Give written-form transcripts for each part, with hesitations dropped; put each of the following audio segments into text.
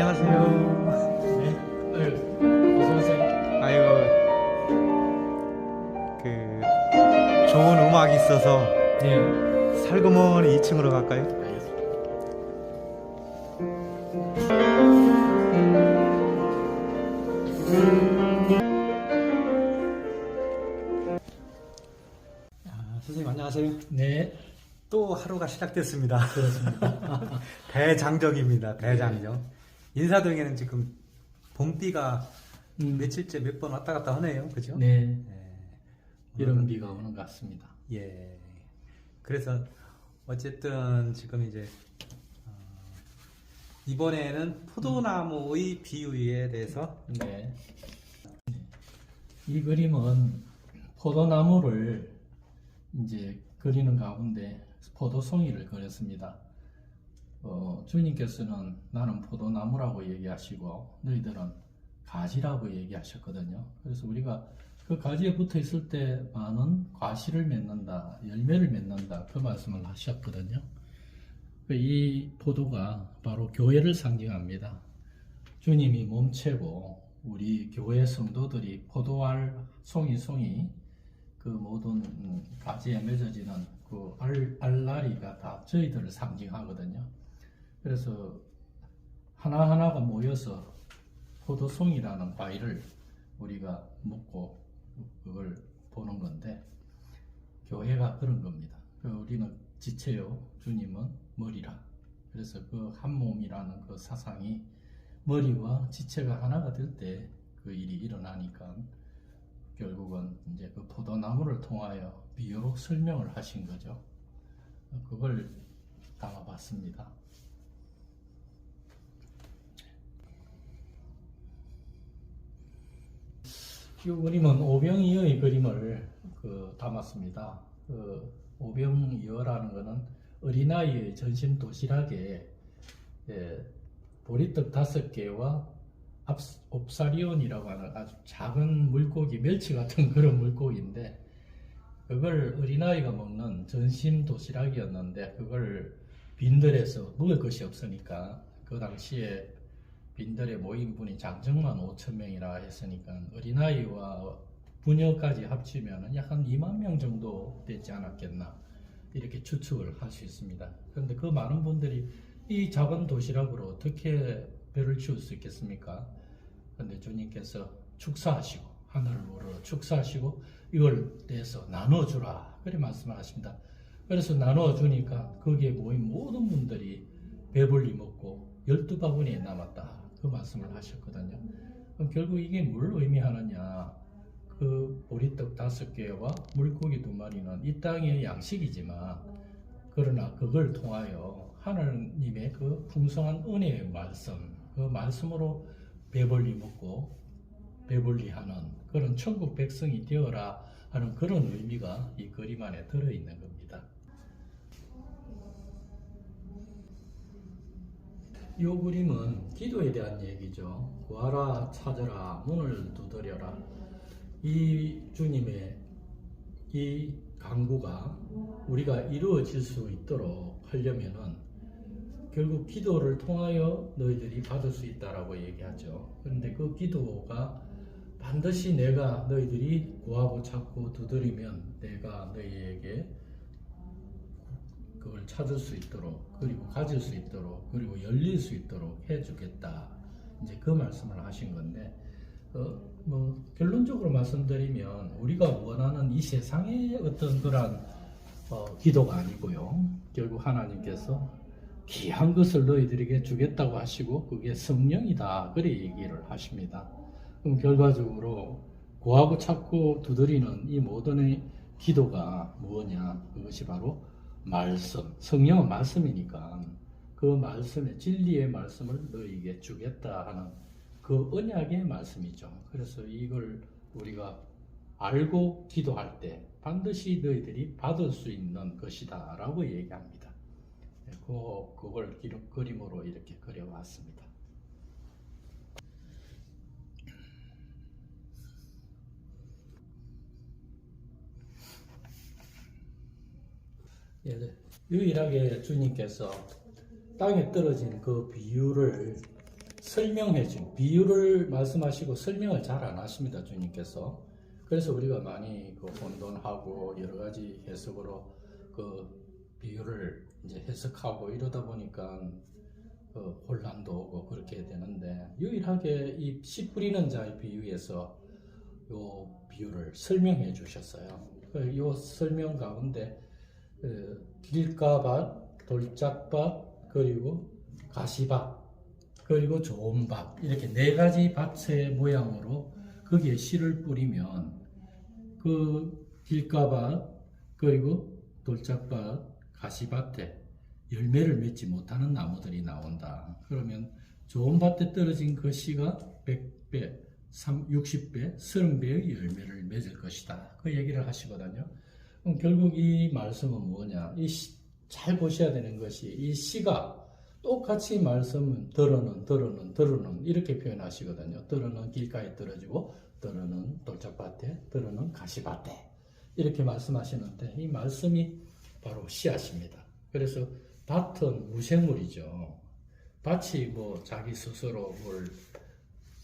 안녕하세요. 네, 어서 오세요. 아이고, 좋은 음악이 있어서 네, 살그머니 2층으로 갈까요? 알겠습니다. 선생님 안녕하세요. 네, 또 하루가 시작됐습니다. 그렇습니다. 대장정입니다. 대장정. 인사동에는 지금 봄비가 며칠째 몇 번 왔다 갔다 하네요. 그죠? 네, 예. 이런 비가 오는 것 같습니다. 예. 그래서 어쨌든 지금 이제 이번에는 포도나무의 비유에 대해서 네, 이 그림은 포도나무를 이제 그리는 가운데 포도송이를 그렸습니다. 주님께서는 나는 포도나무라고 얘기하시고 너희들은 가지라고 얘기하셨거든요. 그래서 우리가 그 가지에 붙어 있을 때 많은 과실을 맺는다, 열매를 맺는다 그 말씀을 하셨거든요. 이 포도가 바로 교회를 상징합니다. 주님이 몸체고 우리 교회 성도들이 포도알 송이 그 모든 가지에 맺어지는 그 알라리가 다 저희들을 상징하거든요. 그래서 하나하나가 모여서 포도송이라는 과일을 우리가 먹고 그걸 보는 건데 교회가 그런 겁니다. 우리는 지체요, 주님은 머리라. 그래서 그 한 몸이라는 그 사상이 머리와 지체가 하나가 될 때 그 일이 일어나니까 결국은 이제 그 포도나무를 통하여 비유로 설명을 하신 거죠. 그걸 담아봤습니다. 이 그림은 오병이어의 그림을 담았습니다. 오병이어라는 것은 어린아이의 전신 도시락에 보리떡 5개와 옵사리온이라고 하는 아주 작은 물고기, 멸치 같은 그런 물고기인데 그걸 어린아이가 먹는 전신 도시락이었는데 그걸 빈들에서 먹을 것이 없으니까 그 당시에 빈들에 모인 분이 장정만 5,000명이라 했으니까 어린아이와 부녀까지 합치면 약 한 2만 명 정도 되지 않았겠나 이렇게 추측을 할 수 있습니다. 그런데 그 많은 분들이 이 작은 도시락으로 어떻게 배를 채울 수 있겠습니까? 그런데 주님께서 축사하시고 하늘을 우러러 축사하시고 이걸 내서 나눠주라 그렇게 말씀을 하십니다. 그래서 나눠주니까 거기에 모인 모든 분들이 배불리 먹고 12바구니에 남았다 그 말씀을 하셨거든요. 그럼 결국 이게 뭘 의미하느냐, 그 보리떡 5개와 물고기 2마리는 이 땅의 양식이지만 그러나 그걸 통하여 하나님의 그 풍성한 은혜의 말씀, 그 말씀으로 배불리 먹고 배불리 하는 그런 천국 백성이 되어라 하는 그런 의미가 이 그림 안에 들어있는 겁니다. 이 그림은 기도에 대한 얘기죠. 구하라, 찾으라, 문을 두드려라. 이 주님의 이 간구가 우리가 이루어질 수 있도록 하려면은 결국 기도를 통하여 너희들이 받을 수 있다라고 얘기하죠. 그런데 그 기도가 반드시 내가 너희들이 구하고 찾고 두드리면 내가 너희에게 그걸 찾을 수 있도록 그리고 가질 수 있도록 그리고 열릴 수 있도록 해주겠다. 이제 그 말씀을 하신 건데 결론적으로 말씀드리면 우리가 원하는 이 세상의 어떤 그런 기도가 아니고요. 결국 하나님께서 귀한 것을 너희들에게 주겠다고 하시고 그게 성령이다. 그래 얘기를 하십니다. 그럼 결과적으로 구하고 찾고 두드리는 이 모든의 기도가 무엇냐? 그것이 바로 말씀. 성령은 말씀이니까 그 말씀의 진리의 말씀을 너희에게 주겠다 하는 그 언약의 말씀이죠. 그래서 이걸 우리가 알고 기도할 때 반드시 너희들이 받을 수 있는 것이다 라고 얘기합니다. 그걸 그림으로 이렇게 그려왔습니다. 유일하게 주님께서 땅에 떨어진 그 비유를 설명해 준 비유를 말씀하시고 설명을 잘 안 하십니다, 주님께서. 그래서 우리가 많이 그 혼돈하고 여러 가지 해석으로 그 비유를 이제 해석하고 이러다 보니까 그 혼란도 오고 그렇게 되는데, 유일하게 이 씨 뿌리는 자의 비유에서 요 비유를 설명해 주셨어요. 요 설명 가운데 길가밭, 돌짝밭, 그리고 가시밭, 그리고 좋은 밭, 이렇게 네 가지 밭의 모양으로 거기에 씨를 뿌리면 그 길가밭, 그리고 돌짝밭, 가시밭에 열매를 맺지 못하는 나무들이 나온다. 그러면 좋은 밭에 떨어진 그 씨가 100배, 60배, 30배의 열매를 맺을 것이다. 그 얘기를 하시거든요. 그럼 결국 이 말씀은 뭐냐? 잘 보셔야 되는 것이, 이 씨가 똑같이 말씀은 들어는 이렇게 표현하시거든요. 들어는 길가에 떨어지고, 들어는 돌짝밭에, 들어는 가시밭에, 이렇게 말씀하시는데, 이 말씀이 바로 씨앗입니다. 그래서 밭은 무생물이죠. 밭이 뭐 자기 스스로 뭘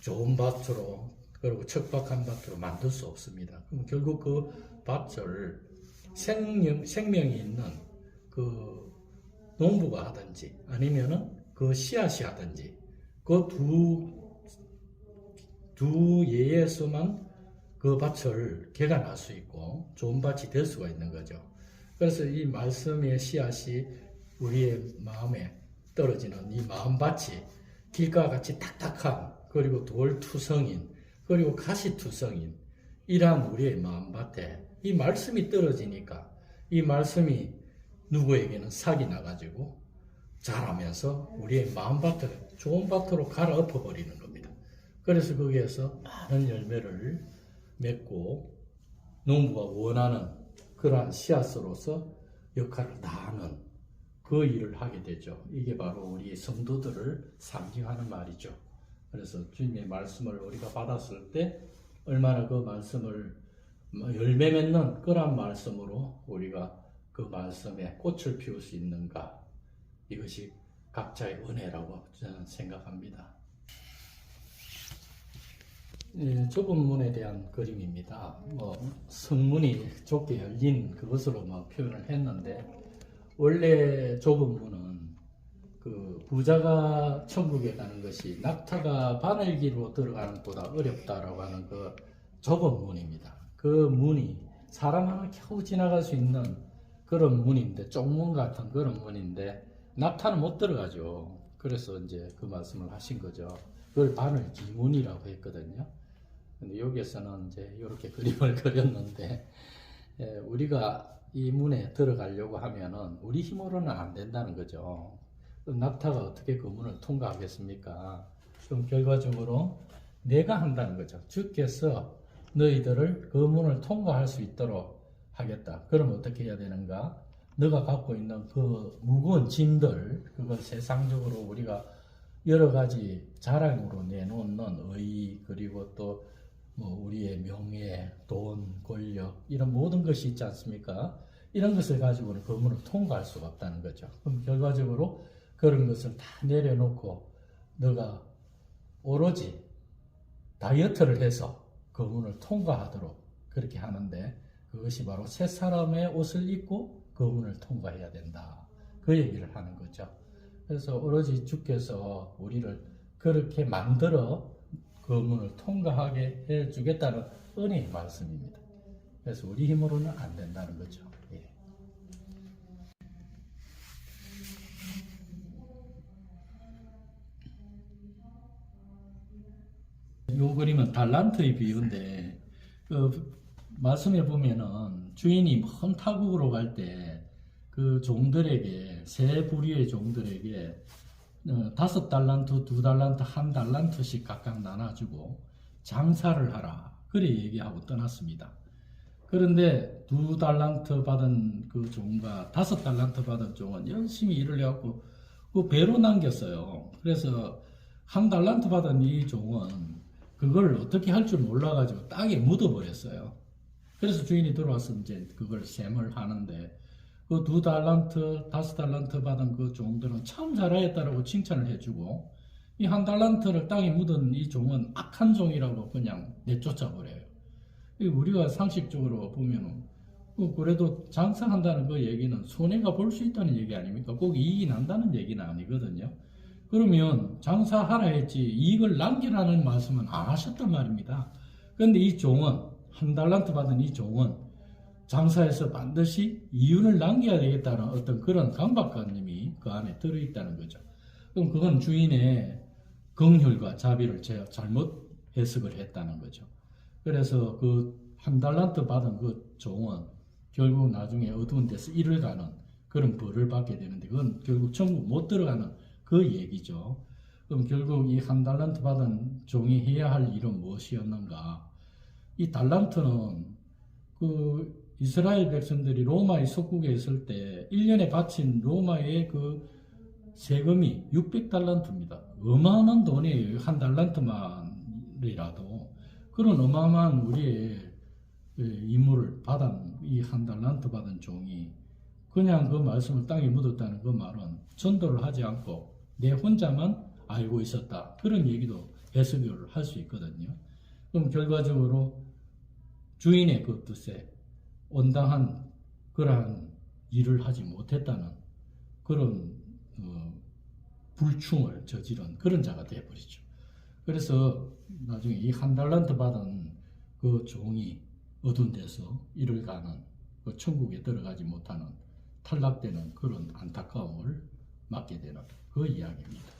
좋은 밭으로, 그리고 척박한 밭으로 만들 수 없습니다. 그럼 결국 그 밭을 생명이 있는 그 농부가 하든지 아니면은 그 씨앗이 하든지 그 두 예에서만 그 밭을 개간할 수 있고 좋은 밭이 될 수가 있는 거죠. 그래서 이 말씀의 씨앗이 우리의 마음에 떨어지는 이 마음밭이 길과 같이 딱딱한, 그리고 돌투성인, 그리고 가시투성인 이러한 우리의 마음밭에 이 말씀이 떨어지니까 이 말씀이 누구에게는 삭이 나가지고 자라면서 우리의 마음밭을 좋은 밭으로 갈아엎어 버리는 겁니다. 그래서 거기에서 많은 열매를 맺고 농부가 원하는 그러한 씨앗으로서 역할을 다하는 그 일을 하게 되죠. 이게 바로 우리 성도들을 상징하는 말이죠. 그래서 주님의 말씀을 우리가 받았을 때 얼마나 그 말씀을 열매 맺는 그러한 말씀으로 우리가 그 말씀에 꽃을 피울 수 있는가, 이것이 각자의 은혜라고 저는 생각합니다. 좁은 문에 대한 그림입니다. 성문이 좁게 열린 그것으로 표현을 했는데, 원래 좁은 문은 그 부자가 천국에 가는 것이 낙타가 바늘기로 들어가는 것보다 어렵다라고 하는 그 좁은 문입니다. 그 문이 사람 하나 겨우 지나갈 수 있는 그런 문인데, 쪽문 같은 그런 문인데 낙타는 못 들어가죠. 그래서 이제 그 말씀을 하신 거죠. 그걸 바늘기문이라고 했거든요. 근데 여기에서는 이제 이렇게 그림을 그렸는데, 우리가 이 문에 들어가려고 하면은 우리 힘으로는 안 된다는 거죠. 낙타가 어떻게 그 문을 통과하겠습니까? 그럼 결과적으로 내가 한다는 거죠. 주께서 너희들을 그 문을 통과할 수 있도록 하겠다. 그럼 어떻게 해야 되는가? 너가 갖고 있는 그 무거운 짐들, 그걸 세상적으로 우리가 여러 가지 자랑으로 내놓는 의, 그리고 또 우리의 명예, 돈, 권력, 이런 모든 것이 있지 않습니까? 이런 것을 가지고는 그 문을 통과할 수가 없다는 거죠. 그럼 결과적으로 그런 것을 다 내려놓고 너가 오로지 다이어트를 해서 그 문을 통과하도록 그렇게 하는데, 그것이 바로 새 사람의 옷을 입고 그 문을 통과해야 된다. 그 얘기를 하는 거죠. 그래서 오로지 주께서 우리를 그렇게 만들어 그 문을 통과하게 해주겠다는 은혜의 말씀입니다. 그래서 우리 힘으로는 안 된다는 거죠. 예. 이 그림은 달란트의 비유인데, 말씀해 보면은 주인이 먼 타국으로 갈 때 그 종들에게, 세 부류의 종들에게 5달란트, 2달란트, 1달란트씩 각각 나눠주고 장사를 하라, 그래 얘기하고 떠났습니다. 그런데 2달란트 받은 그 종과 5달란트 받은 종은 열심히 일을 해갖고 그 배로 남겼어요. 그래서 1달란트 받은 이 종은 그걸 어떻게 할 줄 몰라가지고 땅에 묻어버렸어요. 그래서 주인이 들어와서 이제 그걸 셈을 하는데, 그 2달란트, 5달란트 받은 그 종들은 참 잘하였다라고 칭찬을 해주고, 이 한 달란트를 땅에 묻은 이 종은 악한 종이라고 그냥 내쫓아 버려요. 우리가 상식적으로 보면은 그래도 장사한다는 그 얘기는 손해가 볼 수 있다는 얘기 아닙니까? 꼭 이익이 난다는 얘기는 아니거든요. 그러면 장사하라 했지 이익을 남기라는 말씀은 안 하셨단 말입니다. 그런데 이 종은 한 달란트 받은 이 종은 장사에서 반드시 이윤을 남겨야 되겠다는 어떤 그런 강박관념이 그 안에 들어있다는 거죠. 그럼 그건 주인의 긍휼과 자비를 제가 잘못 해석을 했다는 거죠. 그래서 그 한 달란트 받은 그 종은 결국 나중에 어두운 데서 일을 가는 그런 벌을 받게 되는데 그건 결국 천국 못 들어가는 그 얘기죠. 그럼 결국 이 한 달란트 받은 종이 해야 할 일은 무엇이었는가? 이 달란트는 그 이스라엘 백성들이 로마의 속국에 있을 때 1년에 바친 로마의 그 세금이 600달란트입니다. 어마어마한 돈이에요. 한 달란트만이라도. 그런 어마어마한 우리의 임무를 받은 이 한 달란트 받은 종이 그냥 그 말씀을 땅에 묻었다는 그 말은 전도를 하지 않고 내 혼자만 알고 있었다. 그런 얘기도 해석을 할 수 있거든요. 그럼 결과적으로 주인의 그 뜻에 온당한 그러한 일을 하지 못했다는 그런 불충을 저지른 그런 자가 되어버리죠. 그래서 나중에 이 한 달란트 받은 그 종이 어두운 데서 일을 가는 그 천국에 들어가지 못하는 탈락되는 그런 안타까움을 맞게 되는 그 이야기입니다.